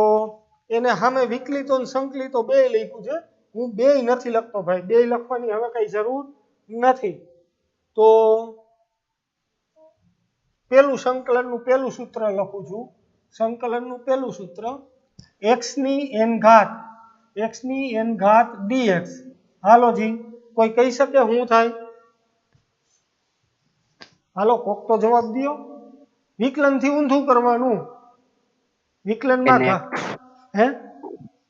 એને સામે વિકલિતો અને સંકલિતો બે લખ્યું છે. હું બે નથી લખતો ભાઈ, બે લખવાની હવે કઈ જરૂર નથી. તો પેલું સંકલનનું પેલું સૂત્ર લખું છું. સંકલનનું પેલું સૂત્ર x ની n ઘાત dx. હાલો જી, કોઈ કહી શકે શું થાય? હાલો કોક તો જવાબ દો. વિકલન થી ઊંધું કરવાનું. વિકલનમાં હે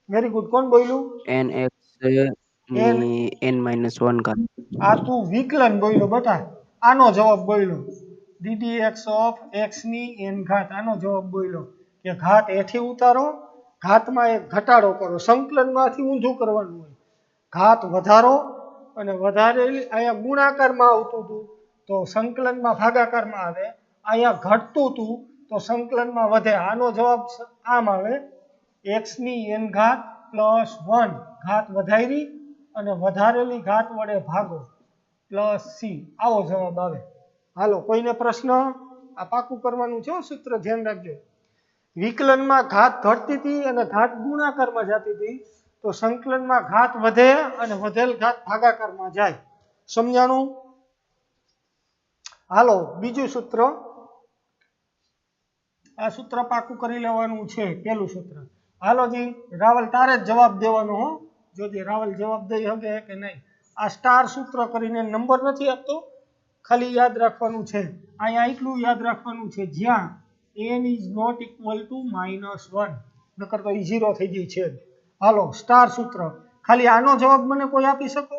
વેરી ગુડ. કોણ બોલ્યું? nx ની n-1 ઘાત. આ તું વિકલન બોલ્યો બેટા, આનો જવાબ બોલ્યો ddx ઓફ x ની n ઘાત. આનો જવાબ બોલ્યો કે ઘાત હેઠી ઉતારો, ઘાતમાં એક ઘટાડો કરો. સંકલનમાંથી ઊંધું કરવાનું હોય. ઘાત વધારો અને વધારેલી અહીંયા ગુણાકારમાં આવતું હતું તો સંકલનમાં ભાગાકારમાં આવે. અહીંયા ઘટતું હતું તો સંકલનમાં વધે. આનો જવાબ આમ આવે x ની n ઘાત પ્લસ 1 ઘાત વધારી અને વધારેલી ઘાત વડે ભાગો પ્લસ સી. આવો જવાબ આવે. હાલો કોઈને પ્રશ્ન? આ પાકું કરવાનું છે સૂત્ર, ધ્યાન રાખજો. વિકલનમાં ઘાત ઘટતી હતી અને ઘાત ગુણાકારમાં જતી હતી, તો સંકલનમાં ઘાત વધે અને વધેલ ઘાત ભાગાકારમાં જાય. સમજાણું? હાલો બીજું સૂત્ર. આ સૂત્ર પાકું કરી લેવાનું છે. પેલું સૂત્ર. હાલો જી રાવલ તારે જ જવાબ દેવાનો હો. જોજે રાવલ જવાબ દઈ શકે કે નહીં. આ સ્ટાર સૂત્ર કરીને નંબર નથી આપતો, ખાલી યાદ રાખવાનું છે, અહીંયા એટલું યાદ રાખવાનું છે જ્યાં n is not equal to -1, નકર તો એ 0 થઈ જાય છે. હાલો સ્ટાર સૂત્ર, ખાલી આનો જવાબ મને કોઈ આપી શકો?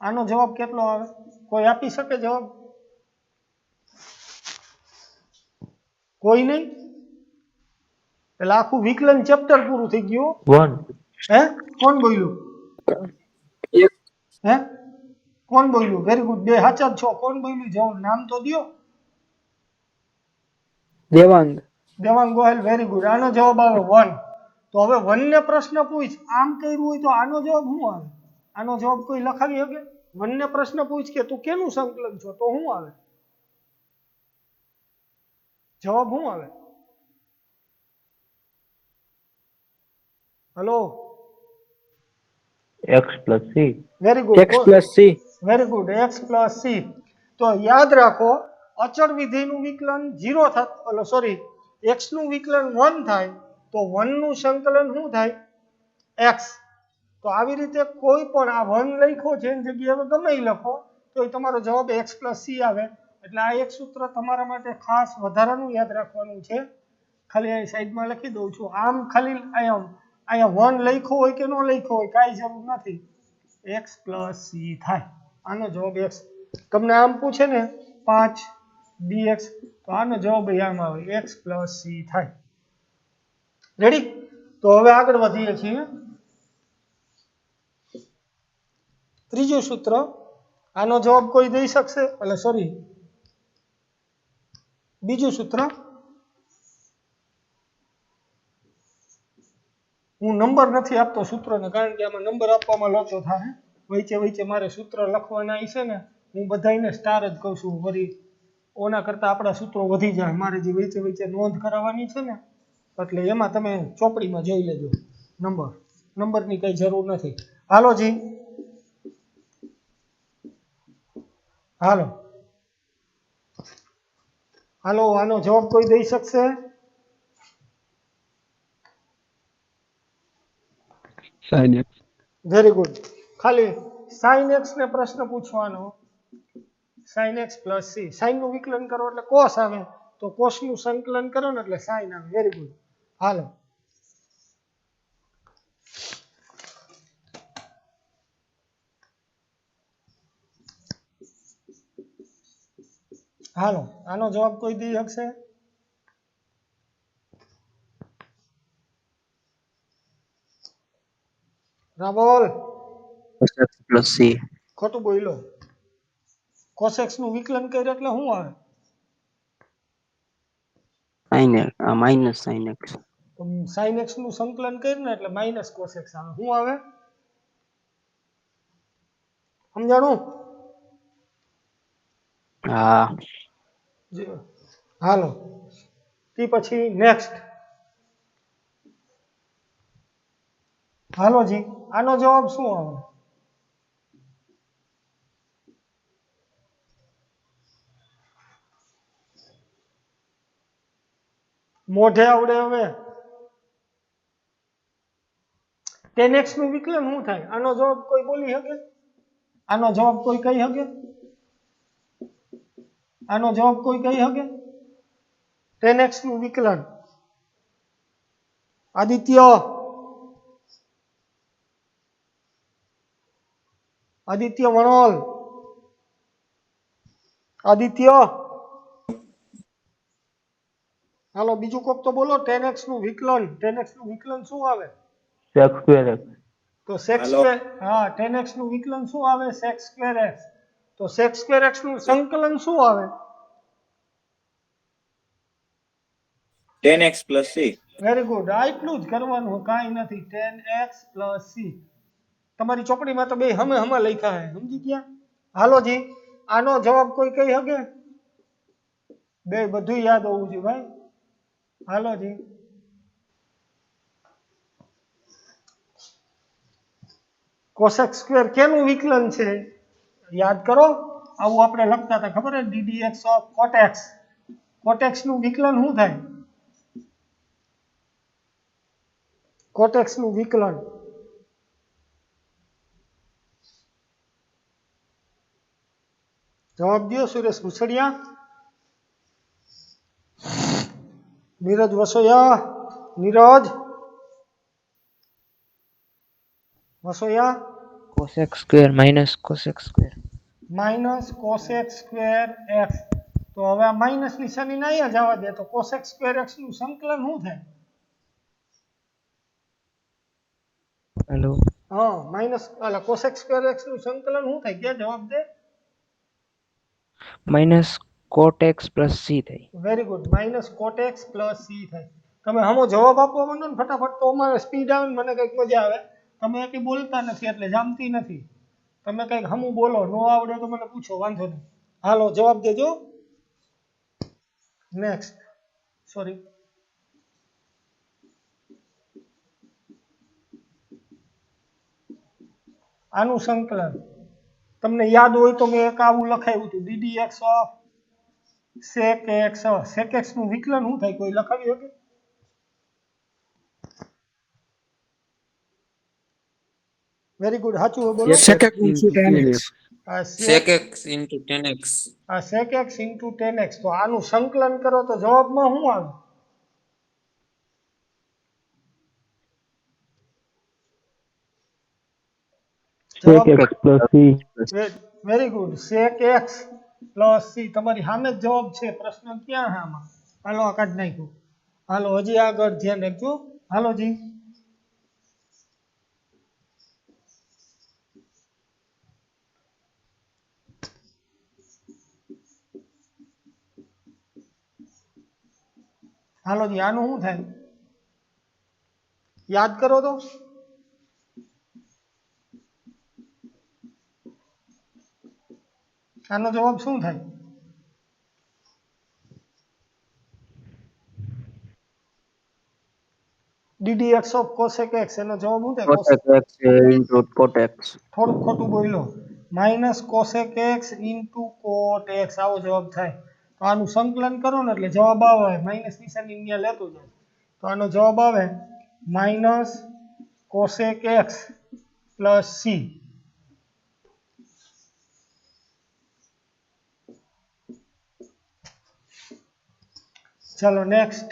આનો જવાબ કેટલો આવે? કોઈ આપી શકે જવાબ? કોઈ નહીં? એટલે આખું વિકલન ચેપ્ટર પૂરું થઈ ગયું. 1. હે કોણ બોલ્યું? હે કોણ બોલ્યું? વેરી ગુડ, બે સાચા જ છો. કોણ બોલ્યું? જવાબ નામ તો દો. દેવાંગ. Devang Gohil, very good. આનો જવાબ આવે 1. તો હવે 1 ને પ્રશ્ન પૂછ, આમ કર્યું હોય તો આનો જવાબ શું આવે? આનો જવાબ કોઈ લખાવી શકે? 1 ને પ્રશ્ન પૂછ કે તું કેનું સંકલન છો, તો શું આવે? જવાબ શું આવે? Hello, X plus C. Very good. Very good, x plus C. તો યાદ રાખો, અચળ વિધેયનું વિકલન 0 થાય, સોરી x નું વિકલન 1 થાય તો 1 નું સંકલન શું થાય? x. તો આવી રીતે કોઈ પણ આ 1 લખ્યો છે એની જગ્યાએ ગમે એ લખો તો એ તમારો જવાબ x પ્લસ સી આવે. એટલે આ એક સૂત્ર તમારા માટે ખાસ વધારાનું યાદ રાખવાનું છે. ખાલી અહીં સાઈડમાં લખી દઉં છું. આમ ખાલી અહીંયા 1 લખ્યો હોય કે ન લખ્યો હોય કાંઈ જરૂર નથી, x પ્લસ સી થાય. આનો જવાબ x. તમને આમ પૂછે ને 5 dx તો આનો જવાબ આમ આવે x પ્લસ સી થાય. રેડી? તો હવે આગળ વધીએ છીએ. ત્રીજું સૂત્ર, આનો જવાબ કોઈ દઈ શકશે? એટલે સોરી, બીજું સૂત્ર. હું નંબર નથી આપતો સૂત્રોને, કારણ કે આમાં નંબર આપવામાં લોચો થાય. વચ્ચે વચ્ચે મારે સૂત્ર લખવાના છે ને, હું બધાને સ્ટાર જ કહું છું. વળી ઓના કરતાં આપણા સૂત્રો વધી જાય. મારે જે વચ્ચે વચ્ચે નોંધ કરાવવાની છે ને, એટલે એમાં તમે ચોપડીમાં જોઈ લેજો. નંબરની કંઈ જરૂર નથી. હાલો જી, હાલો હાલો, આનો જવાબ કોઈ દઈ શકશે? sin x. Very good. ખાલી sin x ને પ્રશ્ન પૂછવાનો, sin x plus C. Sine નું વિકલન કરો એટલે કોસ આવે, તો કોસ નું સંકલન કરો ને એટલે સાઇન આવે. Very good. હાલો, હાલો, આનો જવાબ કોઈ દઈ શકશે? રાબોલ, cos x plus c. ખોટું બોલો. cos x નું વિકલન કર્યું એટલે શું આવે? sin x, minus sin x. તો sin x નું સંકલન કર્યું ને એટલે માઇનસ cos x આવે. શું આવે? સમજાણું? હા. હાલો, તે પછી નેક્સ્ટ. હાલો જી, આનો જવાબ શું આવે? મોઢે આવડે હવે? tan x નું વિકલન શું થાય? આનો જવાબ કોઈ બોલી શકે? આનો જવાબ કોઈ કહી શકે? આનો જવાબ કોઈ કહી શકે? tan x નું વિકલન. આદિત્ય, આદિત્ય વણોલ, આદિત્ય, હાલો બીજું કોક તો બોલો. tan x નું વિકલન. tan x નું વિકલન શું આવે? Sec square x. તો sec સ્ક્વેર, હા, tan x નું વિકલન શું આવે? sec square x. તો sec સ્ક્વેર x નું સંકલન શું આવે? tan x plus c. Very good. આ એટલું જ કરવાનું, કાંઈ નથી. tan x plus c. તમારી ચોપડીમાં તો બે હમે લખ્યા હે, સમજી ગયા? હાલો જી, આનો જવાબ કોઈ કહી શકે? બે બધું યાદ હોવું જોઈએ ભાઈ. હાલો જી, કોસેક સ્ક્વેર કેનું વિકલન છે? યાદ કરો. આવું આપણે લખતા હતા, ખબર હે? ddx of કોટેx. કોટેક્સ નું વિકલન શું થાય? કોટેક્સ નું વિકલન જવાબ દો Suresh Bhusadiya, Niraj Vasoya, Niraj Vasoya, cosec square minus cosec square. Minus cosec square x. તો હવે આ માઇનસ નિશાની ના અહીંયા જવા દે તો કોસેક સ્ક્વેર એક્સ નું સંકલન શું થાય? Hello. હા માઇનસ એટલે કોસેક સ્ક્વેર એક્સ નું સંકલન શું થાય? ક્યાં જવાબ દે? Minus cot x plus c થાય. વેરી ગુડ, માઇનસ કોટ એક્સ પ્લસ સી થાય. તમે હમો જવાબ આપવા માંડો ને ફટાફટ તો અમારે સ્પીડ આવે ને મને કંઈક મજા આવે. તમે કંઈ બોલતા નથી એટલે જામતી નથી. તમે કંઈક હમું બોલો, નો આવડે તો મને પૂછો, વાંધો નહીં. હાલો જવાબ દેજો. નેક્સ્ટ, સોરી, આનું સંકલન તમને યાદ હોય તો મેં એક આવું લખાવ્યું હતું, d d x of sec x. Sec x નું વિકલન શું થાય? કોઈ લખાવ્યું હતું? વેરી ગુડ, સાચું હોય બોલો. Sec x into tan x. આ sec x into tan x. આ sec x into tan x. તો આનું સંકલન કરો તો જવાબમાં શું આવે? sec x plus c. Very good, sec x plus C. તમારી સામે જ જવાબ છે, પ્રશ્ન ક્યાં છે આમાં? હાલો આ કાઢી નાખ્યું. હાલો હજી આગળ ધ્યાન રાખજો. હાલો જી, હાલો જી, આનું શું થાય? યાદ કરો તો. આનો જવાબ શું થાય? DD x of cosec x. એનો જવાબ શું થાય? cosec x into cot x. થોડુંક ખોટું બોલ્યો. માઇનસ કોસેક એક્સ ઇન્ટુ કોટ એક્સ, આવો જવાબ થાય. તો આનું સંકલન કરો ને એટલે જવાબ આવે માઇનસ નિશાની અહીંયા લેતું જાય. તો આનો જવાબ આવે minus cosec x plus C. ચાલો નેક્સ્ટ.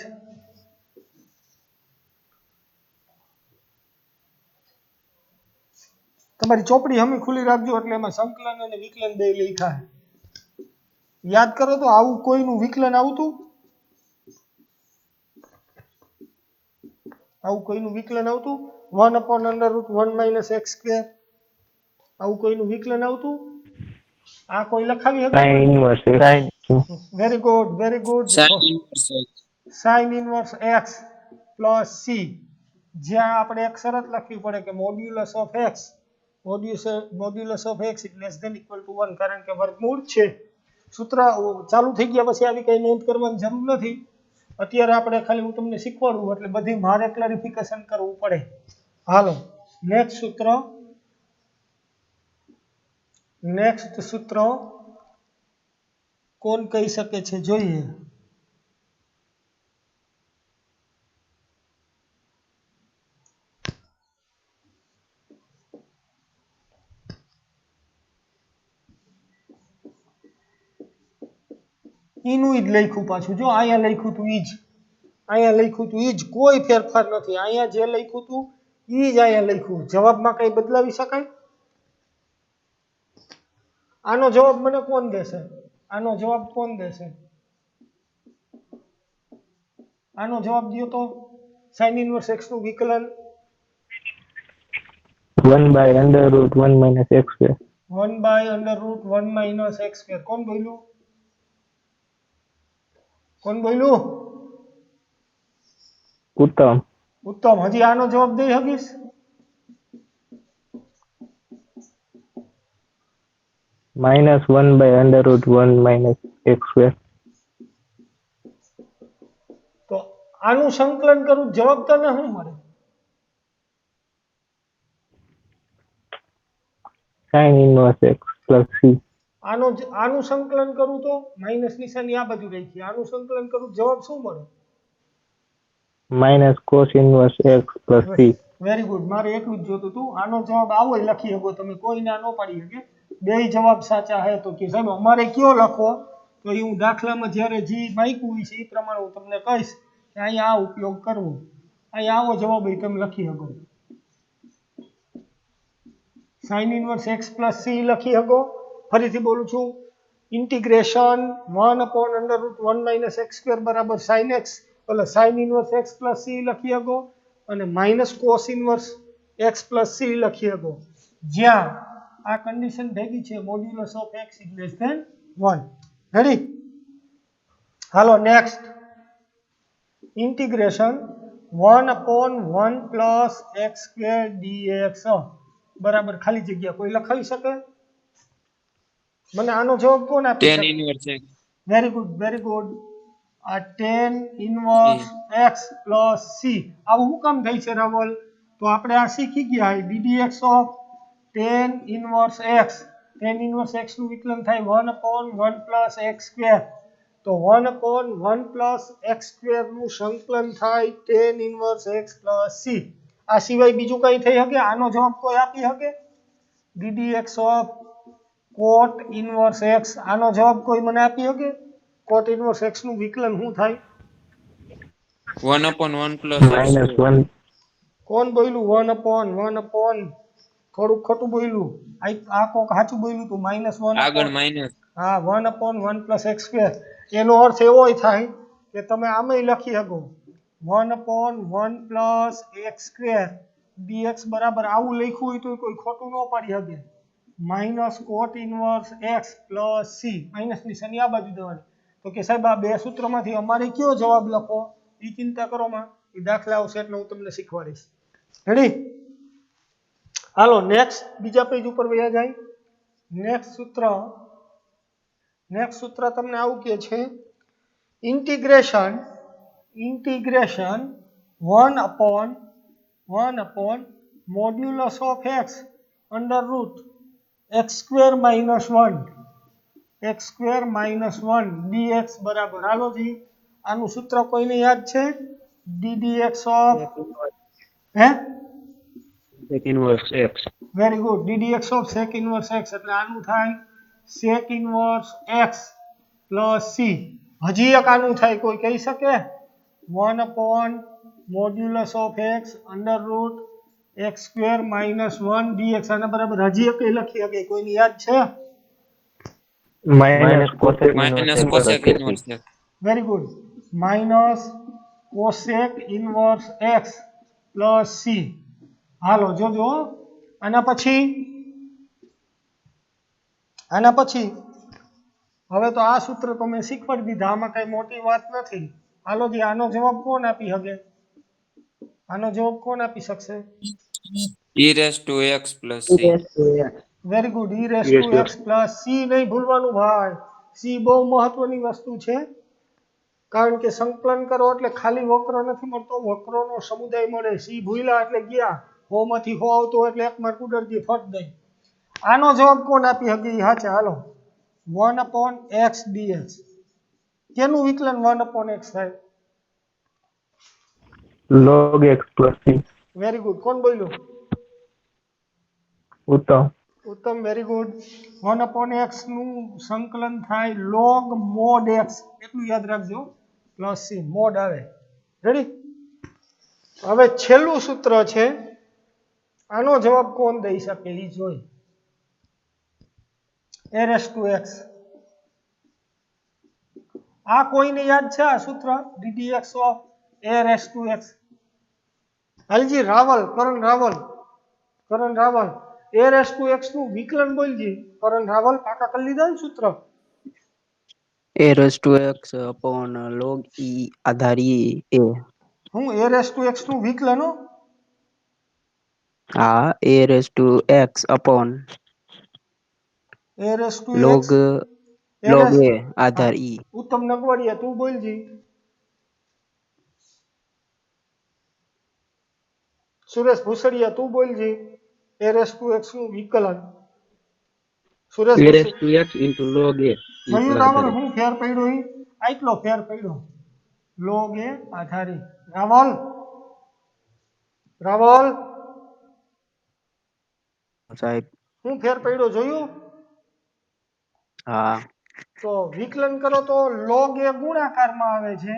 તમારી ચોપડી હમી ખુલ્લી રાખજો એટલે એમાં સંકલન અને વિકલન બે લખ્યા છે. યાદ કરો તો આવું કોઈનું વિકલન આવતું? આવું કોઈનું વિકલન આવતું? 1/√1 - x². આવું કોઈનું વિકલન આવતું? આ કોઈ લખાવી sin શકે? inverse sin. Very good, very good. Sin inverse x. sin inverse x plus C. જ્યાં આપણે એક શરત લખવી પડે કે modulus of x, modulus of x is less than equal to 1, કારણ કે વર્ગમૂળ છે. સૂત્ર ચાલુ થઈ ગયા પછી આવી કઈ નોંધ કરવાની જરૂર નથી. અત્યારે આપણે ખાલી હું તમને શીખવાડું એટલે બધી મારે ક્લેરિફિકેશન કરવું પડે. હાલો નેક્સ્ટ સૂત્ર. નેક્સ્ટ સૂત્ર કોણ કહી શકે છે જોઈએ? ઈનું ઈ જ લખ્યું પાછું. જો અહીંયા લખ્યું તું ઈ જ, અહીંયા લખ્યું તું ઈ જ, કોઈ ફેરફાર નથી. અહીંયા જે લખ્યું તું ઈ જ અહીંયા લખ્યું. જવાબમાં કઈ બદલાવી શકાય? આનો જવાબ મને કોણ દેશે? આનો જવાબ કોણ દેશે? આનો જવાબ દો તો. sin ઇનવર્સ x નું વિકલન 1/√1 - x². 1/√1 - x². કોણ બોલ્યું? કોણ બોલ્યું? ઉત્તમ. ઉત્તમ. હજી આનો જવાબ દઈ શકીશ? -1/√1 - x². તો આનું સંકલન કરું જવાબ તને શું મળે? sin inverse x plus c. આનું સંકલન કરું તો માઇનસ નિશાની આ બાજુ રાખી. આનું સંકલન કરું જવાબ શું મળે? -cos inverse x plus c. Very good. મારે એટલું જ જોતું હતું. આનો જવાબ આવો લખી શકો તમે, કોઈ ના ન પાડી શકે. બેય જવાબ સાચા હે તો કે સાહેબ અમારે કયો લખવો તો એ હું દાખલામાં જ્યારે જે માગ્યું હોય છે એ પ્રમાણે હું તમને કહીશ કે અહીંયા આ ઉપયોગ કરવો અહીંયા આવો જવાબ એ તમે લખી શકો sin inverse x plus c લખી શકો ફરીથી બોલું છું ઇન્ટિગ્રેશન 1/√1 માઇનસ એક્સ સ્ક્વેર બરાબર sin x એટલે sin inverse x plus c લખી શકો અને minus cos inverse x plus c લખી શકો જ્યાં આ કન્ડિશન ભેગી છે modulus of x is less than 1 ready હાલો next integration 1/1 plus x square dx બરાબર ખાલી જગ્યા કોઈ લખાવી શકે મને આનો જવાબ કોણ આપી 10 શકે inverse x. વેરી ગુડ આ tan inverse x plus c આવું શું કામ થઈ છે રાવલ તો આપણે આ શીખી ગયા ddx of tan inverse x tan inverse x નું વિકલન થાય 1/1 પ્લસ x સ્ક્વેર તો 1/1 પ્લસ એક્સ સ્ક્વેર નું સંકલન થાય tan inverse x plus c આ સિવાય બીજું કંઈ થઈ શકે આનો જવાબ કોઈ આપી શકે ddx of cot inverse x આનો જવાબ કોઈ મને આપી શકે cot ઇન્વર્સ x નું વિકલન શું થાય 1/1 plus x minus square. 1 કોણ બોલ્યું 1/1 થોડુંક ખોટું બોલ્યું આ કોક સાચું બોલ્યું તું -1 આગળ minus. હા 1/1 પ્લસ એક્સ સ્ક્વેર એનો અર્થ એવો થાય કે તમે આમેય લખી શકો 1/1 પ્લસ એક્સ સ્ક્વેર dx બરાબર આવું લખ્યું હોય તો કોઈ ખોટું ન પાડી શકે minus cot inverse x plus c માઇનસની શની આ બાજુ દેવાની તો કે સાહેબ આ બે સૂત્રમાંથી અમારે કયો જવાબ લખો એ ચિંતા કરો માં એ દાખલા આવશે એટલે હું તમને શીખવાડીશ રેડી હાલો નેક્સ્ટ બીજા પેજ ઉપર વયા જાય નેક્સ્ટ સૂત્ર તમને આવું કે છે integration 1/1 modulus of x under route x square minus 1 dx બરાબર હાલો જી આનું સૂત્ર કોઈને યાદ છે ddx ઓફ હે sec inverse x. Very good ddx of sec inverse x એટલે આનું થાય sec inverse x plus c હજી એક આનું થાય કોઈ કહી શકે 1/mod of x under route x square minus 1 dx આના બરાબર હજી એક લખી શકે કોઈને યાદ છે minus cosec Minus inverse cosec x inverse x. Very good minus cosec inverse x plus c હાલો જોજો આના પછી હવે તો આ સૂત્ર તો મેં શીખવાડી દીધા આમાં કઈ મોટી વાત નથી હાલો જી આનો જવાબ કોણ આપી શકે આનો જવાબ કોણ આપી શકશે e raised to x plus c. Very good e raise to x plus c નહીં ભૂલવાનું ભાઈ c બહુ મહત્વની વસ્તુ છે કારણ કે સંકલન કરો એટલે ખાલી વક્ર નથી મળતો વક્રોનો સમુદાય મળે c ભૂલ્યા એટલે ગયા 100 માંથી 100 આવતો એટલે એક માર્ક ઉડરજી ફટ દઈ આનો જવાબ કોણ આપી શકે હાચે હાલો 1/x dx કેનું વિકલન 1/x થાય log x plus c very good કોણ બોલ્યું ઉત્તમ વેરી ગુડ 1/x નું સંકલન થાય log mod x એટલું યાદ રાખજો પ્લસ c mod આવે રેડી હવે છેલ્લું સૂત્ર છે આનો જવાબ કોણ દઈ શકે એ જોઈ a raised to x આ કોઈને યાદ છે આ સૂત્ર ddx of a raised to x હાલજી Karan Raval a raised to x નું વિકલન બોલજી કરણ રાવલ પાકા કરી લીધા ને સૂત્ર a raised to x upon log e Aadhaar e a હું a raised to x નું વિકલન હો આ a raised to x upon a raised to log x log a Aadhaar e ઉત્તમ નગવડિયા તું બોલજી સુરેશ ભૂસડિયા તું બોલજી a raised to x નું વિકલન Suresh a raised to x into log a મયુર રાવલ હું ફેર પડ્યો ઈ આટલો ફેર પડ્યો log a આધારી રાવલ સાહેબ હું ફેર પડ્યો જોયું હા તો વિકલન કરો તો log a ગુણાકારમાં આવે છે,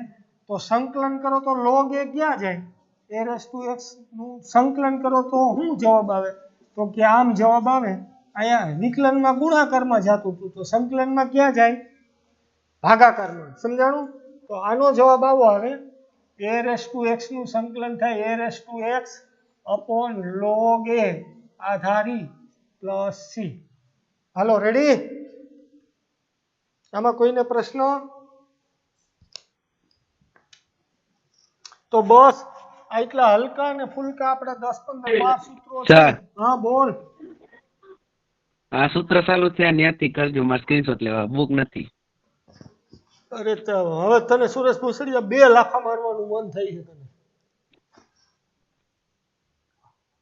તો સંકલન કરો તો log a ક્યાં જાય? a raised to x નું સંકલન કરો તો શું જવાબ આવે? તો કે આમ જવાબ આવે. અહીંયા વિકલનમાં ગુણાકારમાં જતું હતું, તો સંકલનમાં ક્યાં જાય? ભાગાકારમાં. સમજાણું? તો આનો જવાબ આવો આવે, a raised to x નું સંકલન થાય a raised to x upon log a આધારી પ્લસ c. હાલો રેડી? આમાં કોઈને પ્રશ્ન? તો બસ આટલા હલકા અને ફુલકા આપણા 10 15 12 સૂત્રો છે. સર. હા બોલ. આ સૂત્ર ચાલુ થયા ત્યાંથી કરજો, મારે સ્ક્રીનશોટ લેવા બુક નથી. અરે હવે તને સુરેશ ભૂસડિયા 2 લાફા મારવાનું મન થઈ છે તને.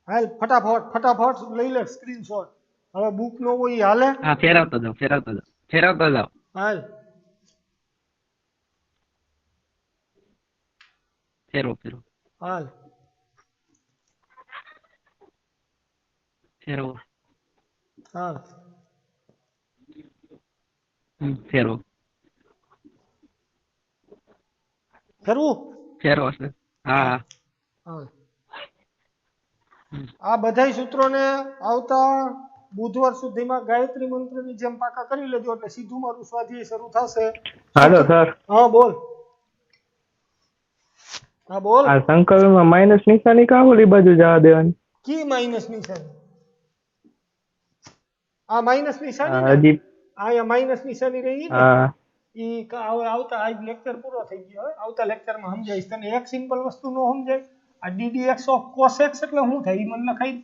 હાલ ફટાફટ લઈ લે સ્ક્રીનશોટ. હવે બુક નો હોય ઈ હાલે. હા ફેરવતો જાઓ. હાલ ફેરવો. હાલ ફેરવો. હાલ ફેરવો. ફેરવું. ફેરવો સર. હા હાલ આ બધાય સૂત્રોને આવતા બુધવાર સુધીમાં ગાયત્રી મંત્રની જેમ પાકા કરી લેજો, એટલે સીધું મારું સ્વાધ્યાય શરૂ થશે. હાલો સર, હા બોલ. હા બોલ. આ સંકલનમાં માઇનસ નિશાની કા ઓલી બાજુ જવા દેવાની? કી માઇનસ નિશાની? આ માઇનસ નિશાની આ ને? હજી અહીંયા માઇનસ નિશાની રહી ને હા ઈ હવે આવતા આજ લેક્ચર પૂરો થઈ ગયો. હવે આવતા લેક્ચરમાં સમજાવીશ તને. એક સિમ્પલ વસ્તુ નો સમજાય. આ ddx of cos x એટલે શું થાય ઈ મને લખાઈ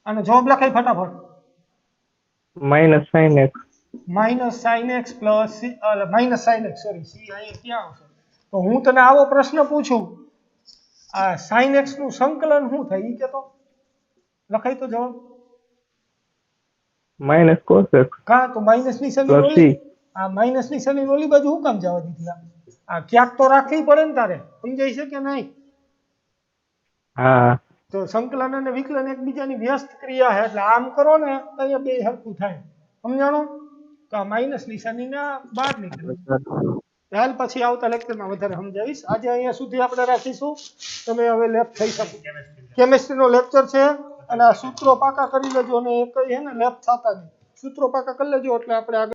અને જવાબ લખાઈ ફટાફટ. Minus sine x. Minus sine x plus minus sine x sorry C અહીંયા ક્યાં આવશે? તો હું તને આવો પ્રશ્ન પૂછું, આ સાઇન એક્સ નું સંકલન શું થાય ઈ કહેતો લખાઈ તો જવાબ. માઇનસ કોસ એક્સ કા તો માઇનસ ની પ્લસ શની સી. આ માઇનસ ની શની ઓલી બાજુ હું કામ જવા દીધી? આ ક્યાંક તો રાખવી પડે ને તારે. સમજાય છે કે નહીં? હા તો સંકલન અને વિકલન એકબીજાની વ્યસ્ત ક્રિયા છે, એટલે આમ કરો ને તો અહીંયા બે હરખું થાય. સમજાણું? તો આ માઇનસ નિશાનીના બહાર નીકળે. ત્યાર પછી આવતા લેક્ચરમાં વધારે સમજાવીશ. આજે અહીંયા સુધી આપણે રાખીશું. તમે હવે લેફ્ટ થઈ શકો. કેમિસ્ટ્રીનો લેક્ચર છે અને આ સૂત્રો પાકા કરી લેજો, અને એક છે ને લેફ્ટ થતા નહીં. સૂત્રો પાકા કરી લેજો એટલે આપણે આગળ